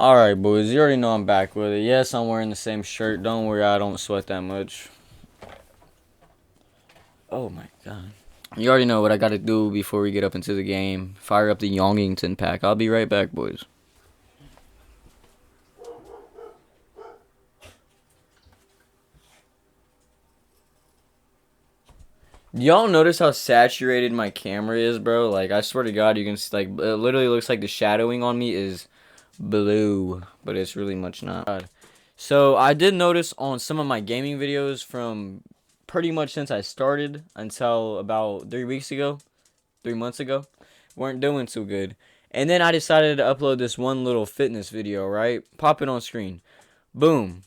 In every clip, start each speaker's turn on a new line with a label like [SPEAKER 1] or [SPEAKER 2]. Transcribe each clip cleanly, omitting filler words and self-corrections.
[SPEAKER 1] Alright, boys, you already know I'm back with it. Yes, I'm wearing the same shirt. Don't worry, I don't sweat that much. Oh my god. You already know what I gotta do before we get up into the game. Fire up the Youngington pack. I'll be right back, boys. Y'all notice how saturated my camera is, bro? Like, I swear to God, you can see, like, it literally looks like the shadowing on me is blue, but it's really much not. So, I did notice on some of my gaming videos from pretty much since I started until about 3 weeks ago, 3 months ago, weren't doing too good. And then I decided to upload this one little fitness video, right? Pop it on screen. Boom.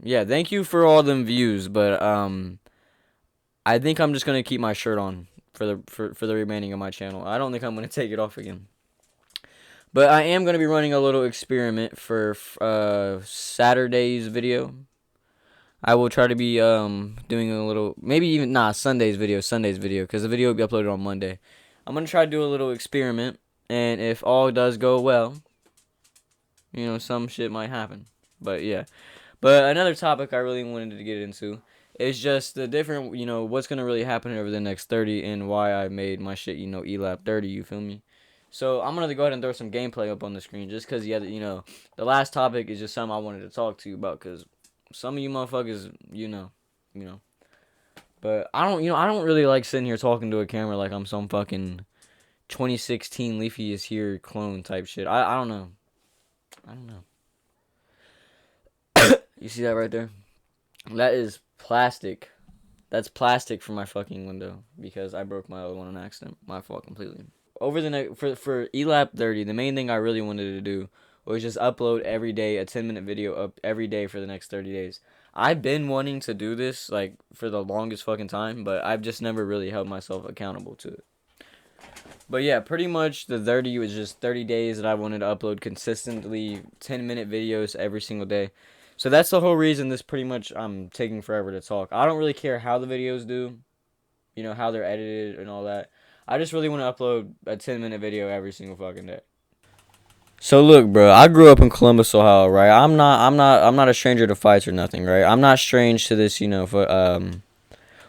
[SPEAKER 1] Yeah, thank you for all them views, but, I think I'm just gonna keep my shirt on for the remaining of my channel. I don't think I'm gonna take it off again. But I am gonna be running a little experiment for Saturday's video. I will try to be doing a little, maybe even Sunday's video, because the video will be uploaded on Monday. I'm gonna try to do a little experiment, and if all does go well, some shit might happen. But yeah. But another topic I really wanted to get into is just the different, what's going to really happen over the next 30 and why I made my shit, ELAP 30, you feel me? So I'm going to go ahead and throw some gameplay up on the screen just because, the last topic is just something I wanted to talk to you about because some of you motherfuckers, But I don't really like sitting here talking to a camera like I'm some fucking 2016 Leafy is here clone type shit. I don't know. I don't know. You see that right there? That is plastic. That's plastic for my fucking window because I broke my other one on accident. My fault completely. Over the next for ELAP 30, the main thing I really wanted to do was just upload every day a 10-minute video up every day for the next 30 days. I've been wanting to do this like for the longest fucking time, but I've just never really held myself accountable to it. But yeah, pretty much the 30 was just 30 days that I wanted to upload consistently 10-minute videos every single day. So that's the whole reason this pretty much I'm taking forever to talk. I don't really care how the videos do, how they're edited and all that. I just really want to upload a 10-minute video every single fucking day. So look, bro, I grew up in Columbus, Ohio, right? I'm not a stranger to fights or nothing, right? I'm not strange to this, for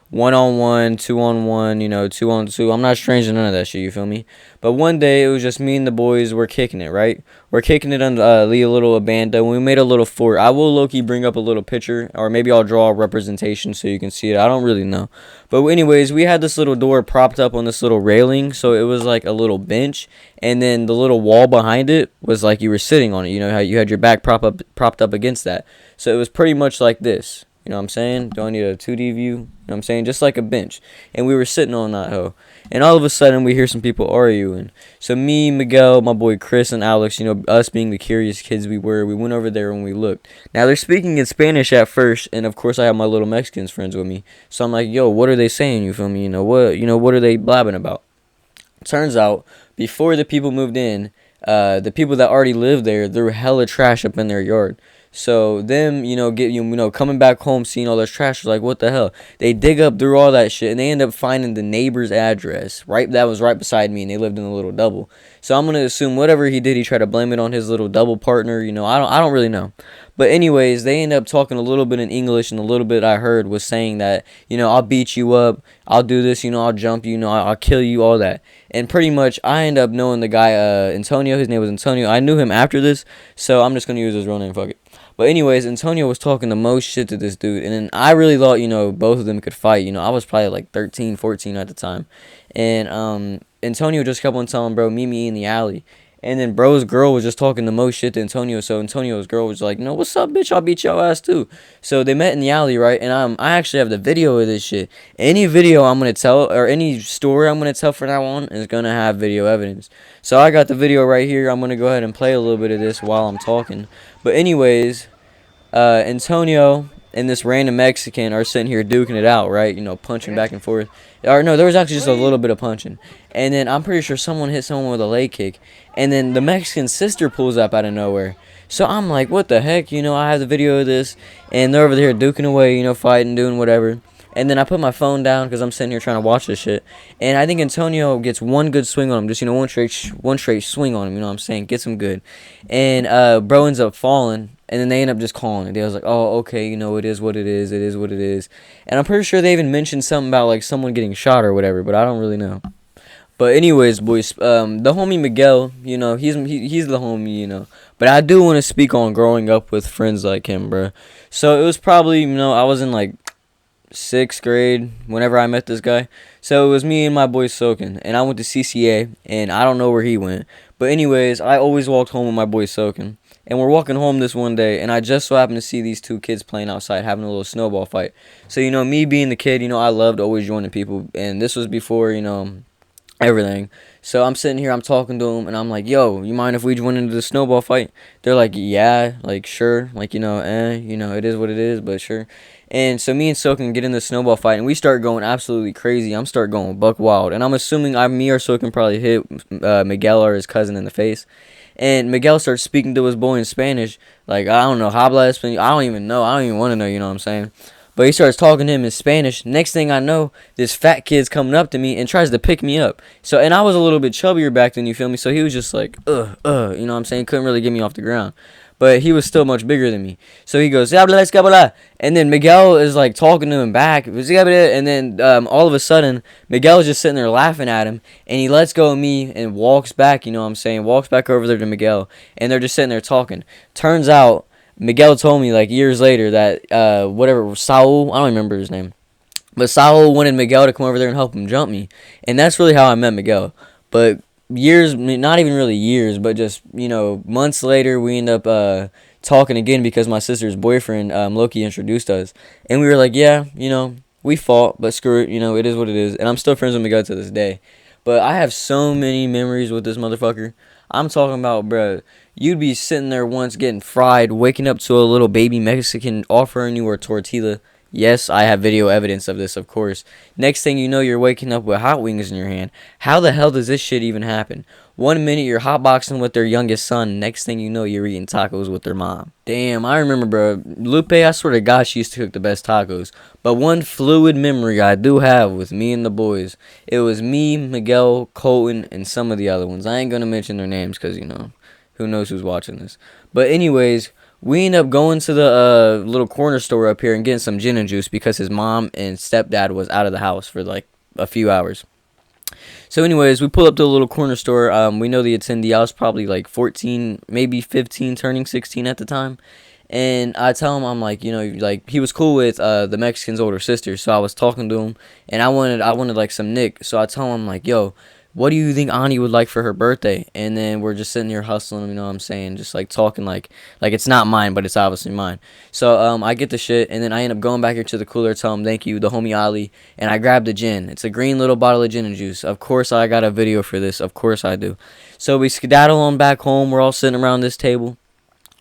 [SPEAKER 1] 1-on-1, 2-on-1, 2-on-2. I'm not strange to none of that shit, you feel me? But one day, it was just me and the boys, we're kicking it, right? We're kicking it on the little abanda. We made a little fort. I will low-key bring up a little picture, or maybe I'll draw a representation so you can see it. I don't really know. But anyways, we had this little door propped up on this little railing, so it was like a little bench, and then the little wall behind it was like you were sitting on it. You know how you had your back propped up against that. So it was pretty much like this. You know what I'm saying? Do I need a 2D view? You know what I'm saying? Just like a bench. And we were sitting on that hoe. And all of a sudden, we hear some people arguing. So me, Miguel, my boy Chris, and Alex, us being the curious kids we were, we went over there and we looked. Now, they're speaking in Spanish at first. And, of course, I have my little Mexicans friends with me. So I'm like, yo, what are they saying? You feel me? What are they blabbing about? Turns out, before the people moved in, the people that already lived there threw hella trash up in their yard. So them, coming back home, seeing all this trash, like, what the hell? They dig up through all that shit, and they end up finding the neighbor's address. That was right beside me, and they lived in a little double. So I'm gonna assume whatever he did, he tried to blame it on his little double partner. I don't really know. But anyways, they end up talking a little bit in English, and a little bit I heard was saying that, I'll beat you up, I'll do this, I'll jump you, I'll kill you, all that. And pretty much, I end up knowing the guy, Antonio. His name was Antonio. I knew him after this, so I'm just gonna use his real name. Fuck it. But anyways, Antonio was talking the most shit to this dude. And then I really thought, both of them could fight. I was probably like 13, 14 at the time. And Antonio just kept on telling bro, meet me in the alley. And then bro's girl was just talking the most shit to Antonio. So Antonio's girl was like, what's up, bitch? I'll beat your ass too. So they met in the alley, right? And I actually have the video of this shit. Any video I'm going to tell, or any story I'm going to tell from now on is going to have video evidence. So I got the video right here. I'm going to go ahead and play a little bit of this while I'm talking. But anyways, Antonio and this random Mexican are sitting here duking it out, right? Punching back and forth. Or no, there was actually just a little bit of punching. And then I'm pretty sure someone hit someone with a leg kick. And then the Mexican sister pulls up out of nowhere. So I'm like, what the heck? I have the video of this. And they're over there duking away, fighting, doing whatever. And then I put my phone down because I'm sitting here trying to watch this shit. And I think Antonio gets one good swing on him, just one straight swing on him. You know what I'm saying? Gets him good. And bro ends up falling. And then they end up just calling it. They was like, oh, okay, it is what it is. It is what it is. And I'm pretty sure they even mentioned something about like someone getting shot or whatever, but I don't really know. But anyways, boys, the homie Miguel, he's the homie. But I do want to speak on growing up with friends like him, bro. So it was probably, I was in like 6th grade whenever I met this guy. So it was me and my boy Soken, and I went to CCA, and I don't know where he went. But anyways, I always walked home with my boy Soken. And we're walking home this one day, and I just so happened to see these two kids playing outside, having a little snowball fight. So, me being the kid, I loved always joining people, and this was before, everything. So I'm sitting here, I'm talking to them, and I'm like, yo, you mind if we join into the snowball fight? They're like, yeah, like, sure, like, it is what it is, but sure. And so me and Soken get in the snowball fight, and we start going absolutely crazy. I'm start going buck wild, and I'm assuming me or Soken probably hit Miguel or his cousin in the face. And Miguel starts speaking to his boy in Spanish, like, I don't know, habla español, I don't even know, I don't even want to know, you know what I'm saying? But he starts talking to him in Spanish. Next thing I know, this fat kid's coming up to me and tries to pick me up. So, and I was a little bit chubbier back then, you feel me? So he was just like, you know what I'm saying? Couldn't really get me off the ground. But he was still much bigger than me. So he goes, and then Miguel is like talking to him back. And then all of a sudden, Miguel is just sitting there laughing at him. And he lets go of me and walks back, you know what I'm saying? Walks back over there to Miguel. And they're just sitting there talking. Turns out, Miguel told me like years later that Saul, I don't remember his name, but Saul wanted Miguel to come over there and help him jump me. And that's really how I met Miguel. But years, not even really years, but just, months later, we end up talking again because my sister's boyfriend, Loki, introduced us. And we were like, yeah, we fought, but screw it, it is what it is. And I'm still friends with Miguel to this day. But I have so many memories with this motherfucker. I'm talking about, bro, you'd be sitting there once getting fried, waking up to a little baby Mexican offering you a tortilla. Yes, I have video evidence of this, of course. Next thing you know, you're waking up with hot wings in your hand. How the hell does this shit even happen? 1 minute you're hotboxing with their youngest son. Next thing you know, you're eating tacos with their mom. Damn, I remember, bro. Lupe, I swear to God, she used to cook the best tacos. But one fluid memory I do have with me and the boys, it was me, Miguel, Colton, and some of the other ones. I ain't gonna mention their names because, who knows who's watching this. But anyways, we end up going to the little corner store up here and getting some gin and juice because his mom and stepdad was out of the house for like a few hours. So anyways, we pull up to the little corner store. We know the attendee. I was probably like 14, maybe 15, turning 16 at the time. And I tell him, I'm like, like he was cool with the Mexican's older sister. So I was talking to him, and I wanted like some Nick. So I tell him, I'm like, yo, what do you think Ani would like for her birthday? And then we're just sitting here hustling, you know what I'm saying? Just like talking like it's not mine, but it's obviously mine. So I get the shit, and then I end up going back here to the cooler, tell him thank you, the homie Ali, and I grab the gin. It's a green little bottle of gin and juice. Of course I got a video for this. Of course I do. So we skedaddle on back home. We're all sitting around this table,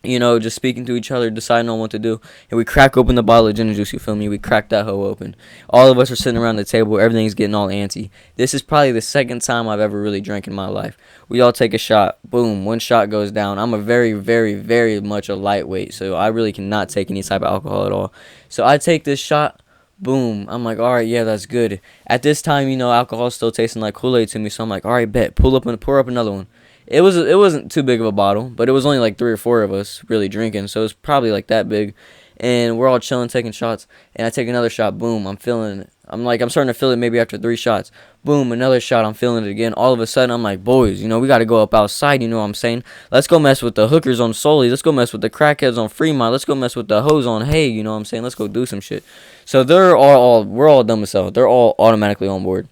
[SPEAKER 1] just speaking to each other, deciding on what to do. And we crack open the bottle of gin and juice, you feel me? We crack that hoe open. All of us are sitting around the table. Everything's getting all antsy. This is probably the second time I've ever really drank in my life. We all take a shot. Boom. One shot goes down. I'm a very, very, very much a lightweight, so I really cannot take any type of alcohol at all. So I take this shot. Boom. I'm like, all right, yeah, that's good. At this time, alcohol's still tasting like Kool-Aid to me, so I'm like, all right, bet. Pour up another one. It wasn't too big of a bottle, but it was only like 3 or 4 of us really drinking, so it was probably like that big. And we're all chilling, taking shots, and I take another shot. Boom, I'm feeling it. I'm starting to feel it maybe after 3 shots. Boom, another shot, I'm feeling it again. All of a sudden, I'm like, boys, we got to go up outside, you know what I'm saying? Let's go mess with the hookers on Soli. Let's go mess with the crackheads on Fremont. Let's go mess with the hoes on Hay, you know what I'm saying? Let's go do some shit. So we're all dumb as hell. They're all automatically on board.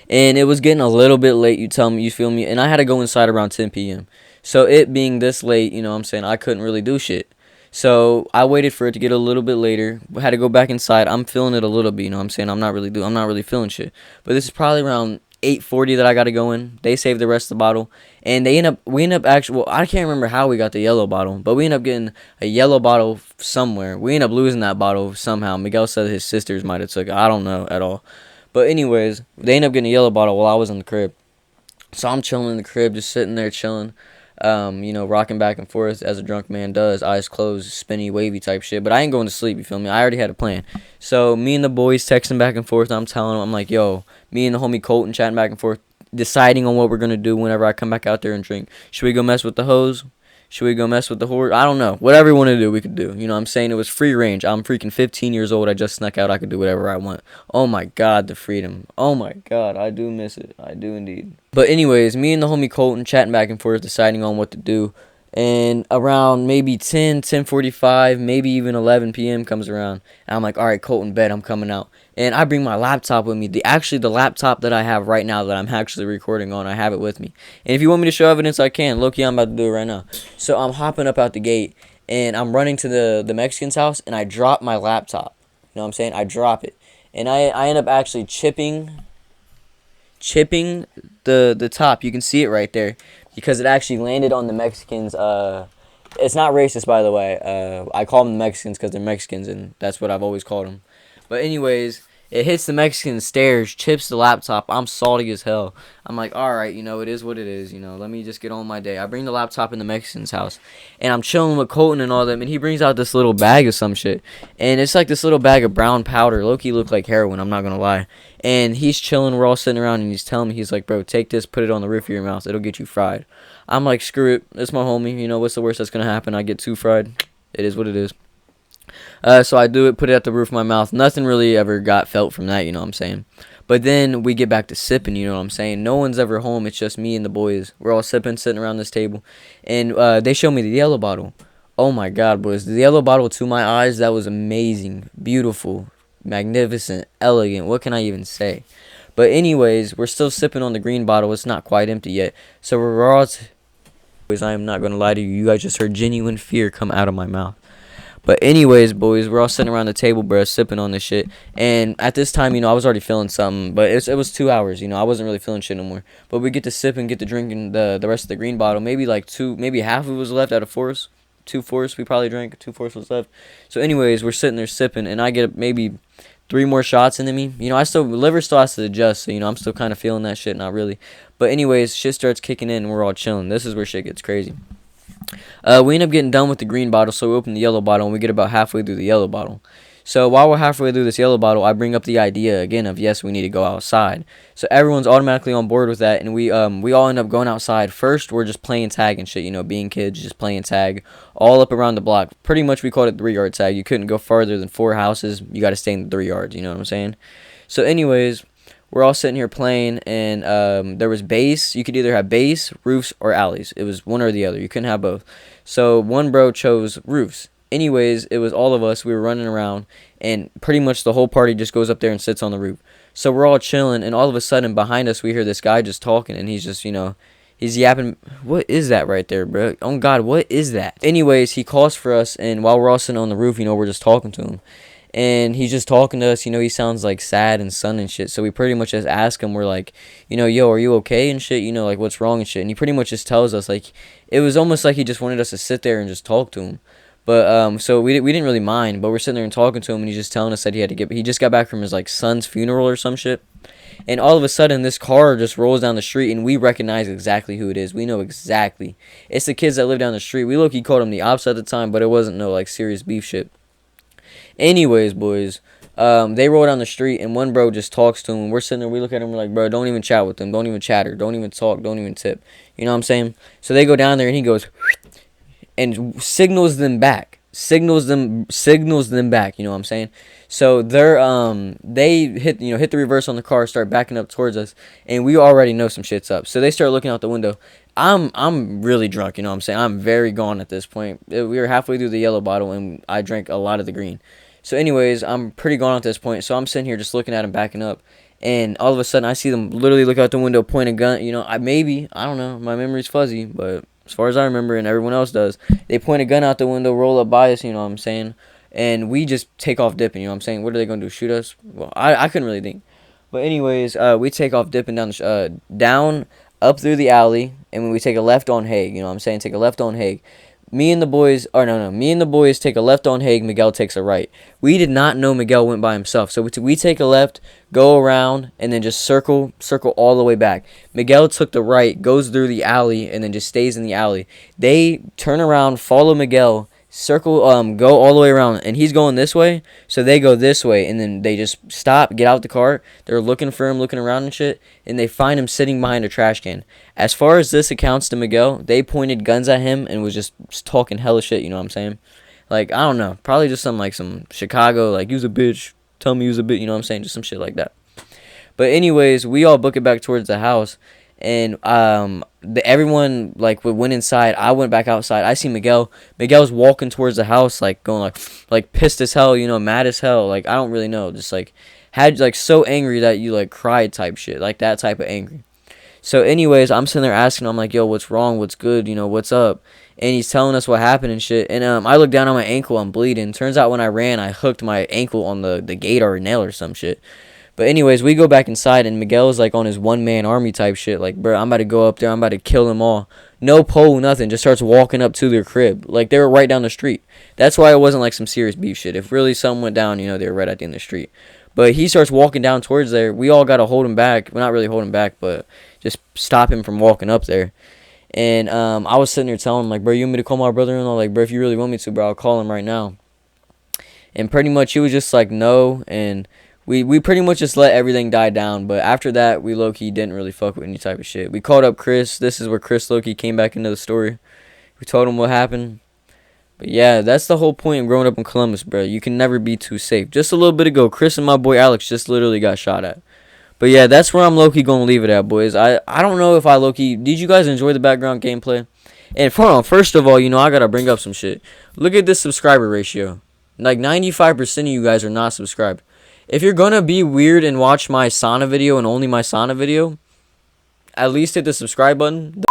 [SPEAKER 1] And it was getting a little bit late, you feel me? And I had to go inside around 10 p.m. So it being this late, you know what I'm saying, I couldn't really do shit. So I waited for it to get a little bit later. I had to go back inside. I'm feeling it a little bit, you know what I'm saying? I'm not really feeling shit. But this is probably around 8:40 that I got to go in. They saved the rest of the bottle. And we end up actually, well, I can't remember how we got the yellow bottle, but we end up getting a yellow bottle somewhere. We end up losing that bottle somehow. Miguel said his sisters might have took it. I don't know at all. But anyways, they ended up getting a yellow bottle while I was in the crib. So I'm chilling in the crib, just sitting there chilling. you know, rocking back and forth as a drunk man does, eyes closed, spinny, wavy type shit. But I ain't going to sleep, you feel me? I already had a plan. So me and the boys texting back and forth. I'm telling them, I'm like, yo, me and the homie Colton chatting back and forth, deciding on what we're gonna do whenever I come back out there and drink. Should we go mess with the hose? Should we go mess with the horse? I don't know. Whatever we want to do, we could do. You know what I'm saying? It was free range. I'm freaking 15 years old. I just snuck out. I could do whatever I want. Oh my God, the freedom. Oh my God, I do miss it. I do indeed. But anyways, me and the homie Colton chatting back and forth, deciding on what to do. And around maybe 10:45, maybe even 11 p.m. comes around. And I'm like, all right, Colton, bet I'm coming out. And I bring my laptop with me. The laptop that I have right now that I'm actually recording on, I have it with me. And if you want me to show evidence, I can. Look, I'm about to do it right now. So I'm hopping up out the gate, and I'm running to the Mexican's house, and I drop my laptop. You know what I'm saying? I drop it. And I end up actually chipping the top. You can see it right there because it actually landed on the Mexicans. It's not racist, by the way. I call them the Mexicans because they're Mexicans, and that's what I've always called them. But anyways, it hits the Mexican stairs, chips the laptop. I'm salty as hell. I'm like, all right, you know, it is what it is. You know, let me just get on my day. I bring the laptop in the Mexican's house, and I'm chilling with Colton and all them, and he brings out this little bag of some shit, and it's like this little bag of brown powder. Low-key looked like heroin, I'm not gonna lie. And he's chilling. We're all sitting around, and he's telling me, he's like, bro, take this, put it on the roof of your mouth. It'll get you fried. I'm like, screw it. It's my homie. You know, what's the worst that's gonna happen? I get too fried. It is what it is. So I do it, put it at the roof of my mouth. Nothing really ever got felt from that, you know what I'm saying? But then we get back to sipping, you know what I'm saying? No one's ever home. It's just me and the boys. We're all sipping, sitting around this table. And they show me the yellow bottle. Oh, my God, boys. The yellow bottle, to my eyes, that was amazing, beautiful, magnificent, elegant. What can I even say? But anyways, we're still sipping on the green bottle. It's not quite empty yet. So we're all... Boys, I am not going to lie to you. You guys just heard genuine fear come out of my mouth. But anyways, boys, we're all sitting around the table, bro, sipping on this shit. And at this time, you know, I was already feeling something. But it was 2 hours, you know. I wasn't really feeling shit no more. But we get to sip and get to drinking the rest of the green bottle. Maybe like maybe half of it was left out of fours. 2/4 we probably drank. 2/4 was left. So anyways, we're sitting there sipping. And I get maybe 3 more shots into me. You know, liver still has to adjust. So, you know, I'm still kind of feeling that shit. Not really. But anyways, shit starts kicking in and we're all chilling. This is where shit gets crazy. We end up getting done with the green bottle, so we open the yellow bottle, and we get about halfway through the yellow bottle. So while we're halfway through this yellow bottle, I bring up the idea again of, yes, we need to go outside. So everyone's automatically on board with that, and we all end up going outside. First, we're just playing tag and shit, you know, being kids, just playing tag all up around the block. Pretty much we called it 3-yard tag. You couldn't go farther than 4 houses. You got to stay in the 3 yards, you know what I'm saying? So anyways, we're all sitting here playing, and there was base. You could either have base, roofs, or alleys. It was one or the other. You couldn't have both. So one bro chose roofs. Anyways, it was all of us. We were running around, and pretty much the whole party just goes up there and sits on the roof. So we're all chilling, and all of a sudden, behind us, we hear this guy just talking, and he's just, you know, he's yapping. What is that right there, bro? Oh, God, what is that? Anyways, he calls for us, and while we're all sitting on the roof, you know, we're just talking to him. And he's just talking to us, you know, he sounds like sad and sun and shit. So we pretty much just ask him, we're like, you know, yo, are you okay and shit? You know, like, what's wrong and shit? And he pretty much just tells us, like, it was almost like he just wanted us to sit there and just talk to him. But, so we didn't really mind, but we're sitting there and talking to him, and he's just telling us that he just got back from his, like, son's funeral or some shit. And all of a sudden, this car just rolls down the street, and we recognize exactly who it is. We know exactly. It's the kids that live down the street. We low-key called them the ops at the time, but it wasn't no, like, serious beef shit. Anyways, boys, they roll down the street, and one bro just talks to him, and we're sitting there, we look at him, we're like, bro, don't even chat with them, don't even chatter, don't even talk, don't even tip, you know what I'm saying? So they go down there, and he goes, and signals them back, signals them back, you know what I'm saying? So they hit the reverse on the car, start backing up towards us, and we already know some shit's up, so they start looking out the window. I'm really drunk, you know what I'm saying? I'm very gone at this point. We were halfway through the yellow bottle, and I drank a lot of the green. So anyways, I'm pretty gone at this point. So I'm sitting here just looking at him backing up. And all of a sudden, I see them literally look out the window, point a gun. You know, I don't know. My memory's fuzzy. But as far as I remember, and everyone else does, they point a gun out the window, roll up by us, you know what I'm saying? And we just take off dipping, you know what I'm saying? What are they going to do, shoot us? Well, I couldn't really think. But anyways, we take off dipping down up through the alley. And when we take a left on Hague, you know what I'm saying? Take a left on Hague. Me and the boys, or no, me and the boys take a left on Hague. Miguel takes a right. We did not know Miguel went by himself, so we take a left, go around, and then just circle all the way back. Miguel took the right, goes through the alley, and then just stays in the alley. They turn around, follow Miguel, circle, go all the way around, and he's going this way, so they go this way, and then they just stop, get out the car. They're looking for him, looking around and shit, and they find him sitting behind a trash can. As far as this accounts to Miguel, they pointed guns at him and was just talking hella shit, you know what I'm saying? Like, I don't know, probably just some Chicago, like, you's a bitch, tell me you's a bitch, you know what I'm saying? Just some shit like that. But anyways, we all book it back towards the house, and everyone like went inside. I went back outside. I see Miguel. Miguel's walking towards the house, like going like pissed as hell, you know, mad as hell. Like I don't really know, just like had like so angry that you like cried type shit, like that type of angry. So anyways, I'm sitting there asking him, I'm like, yo, what's wrong? What's good? You know, what's up? And he's telling us what happened and shit. And I look down on my ankle, I'm bleeding. Turns out when I ran, I hooked my ankle on the gate or a nail or some shit. But anyways, we go back inside, and Miguel is like on his one-man army type shit. Like, bro, I'm about to go up there. I'm about to kill them all. No pole, nothing. Just starts walking up to their crib. Like, they were right down the street. That's why it wasn't like some serious beef shit. If really something went down, you know, they were right at the end of the street. But he starts walking down towards there. We all got to hold him back. Well, not really hold him back, but just stop him from walking up there. And I was sitting there telling him, like, bro, you want me to call my brother-in-law? Like, bro, if you really want me to, bro, I'll call him right now. And pretty much he was just like, no, and we pretty much just let everything die down. But after that, we low-key didn't really fuck with any type of shit. We called up Chris. This is where Chris low-key came back into the story. We told him what happened. But yeah, that's the whole point of growing up in Columbus, bro. You can never be too safe. Just a little bit ago, Chris and my boy Alex just literally got shot at. But yeah, that's where I'm low-key going to leave it at, boys. I don't know if I low-key... Did you guys enjoy the background gameplay? And first of all, you know, I got to bring up some shit. Look at this subscriber ratio. Like, 95% of you guys are not subscribed. If you're going to be weird and watch my sauna video and only my sauna video, at least hit the subscribe button.